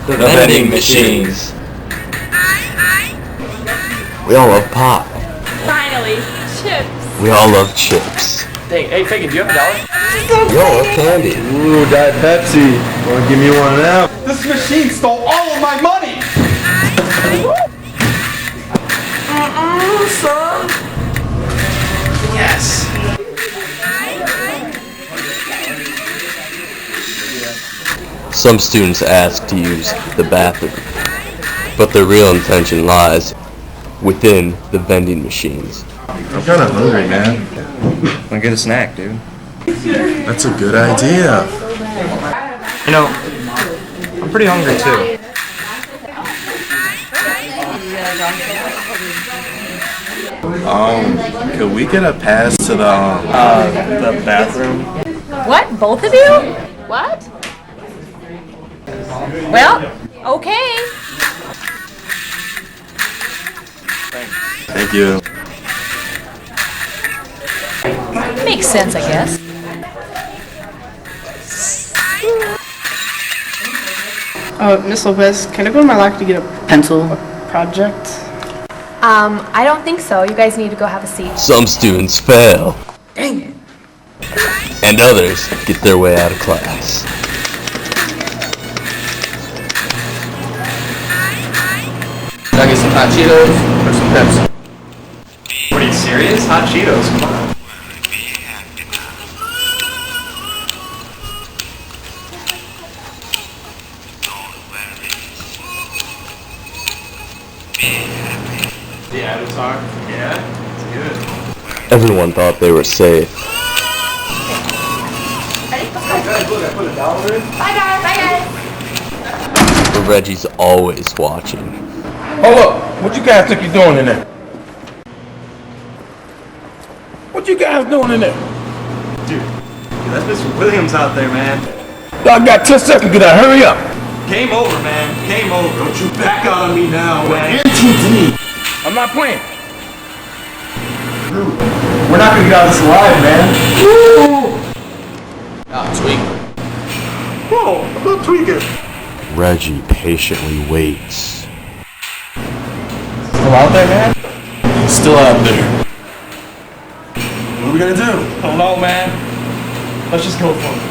The vending machines. We all love pop. Finally, chips. We all love chips. Hey, Fagan, do you have $1? We all love candy. Ooh, Diet Pepsi. Wanna give me one now? This machine stole all of my money! Son. Yes. Some students ask to use the bathroom, but their real intention lies within the vending machines. I'm kind of hungry, man. Wanna get a snack, dude? That's a good idea. You know, I'm pretty hungry too. Could we get a pass to The bathroom? What? Both of you? What? Well, okay. Thank you. Makes sense, I guess. Miss Lopez, can I go to my locker to get a pencil project? I don't think so. You guys need to go have a seat. Some students fail. Dang it. And others get their way out of class. Can I get some hot Cheetos or some Pepsi? What, are you serious? Hot Cheetos, come on. The Avatar? Yeah, it's good. Everyone thought they were safe. Bye guys. But Reggie's always watching. Hold up! What you guys think you're doing in there? What you guys doing in there? Dude, that's Mr. Williams out there, man. Y'all got 10 seconds, get out, hurry up! Game over, man. Game over. Don't you back out on me now, man. I'm not playing. We're not gonna get out of this alive, man. Tweak. Whoa, I'm not tweaking. Reggie patiently waits. Still out there, man? Still out there. What are we gonna do? Don't know, man. Let's just go for it.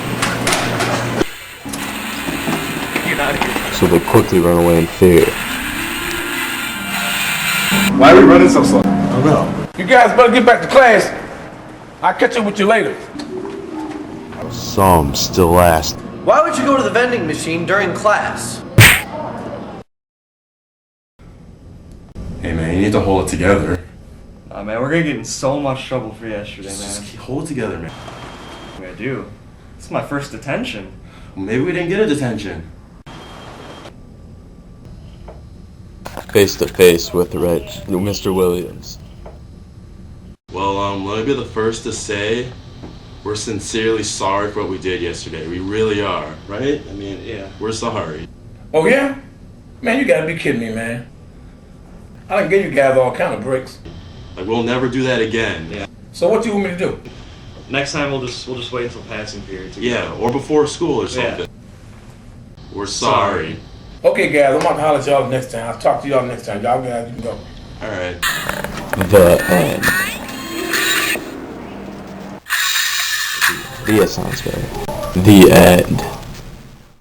Get out of here. So they quickly run away in fear. Why are we running so slow? I don't know. You guys better get back to class. I'll catch up with you later. Some still ask. Why would you go to the vending machine during class? Hey man, you need to hold it together. Nah, man, we're gonna get in so much trouble for yesterday, Just man. hold it together, man. I do. This is my first detention. Well, maybe we didn't get a detention. Face to face with Mr. Williams. Well, let me be the first to say we're sincerely sorry for what we did yesterday. We really are, right? I mean, yeah, we're sorry. Oh yeah? Man, you gotta be kidding me, man. I done gave you guys all kind of breaks. Like, we'll never do that again. Yeah. So what do you want me to do? Next time we'll just wait until passing period. To Yeah, or before school or something. Yeah. We're sorry. Okay guys, I'm about to holler at y'all next time. I'll talk to y'all next time. Y'all guys, you can go. Alright. The end. The sounds better. The end.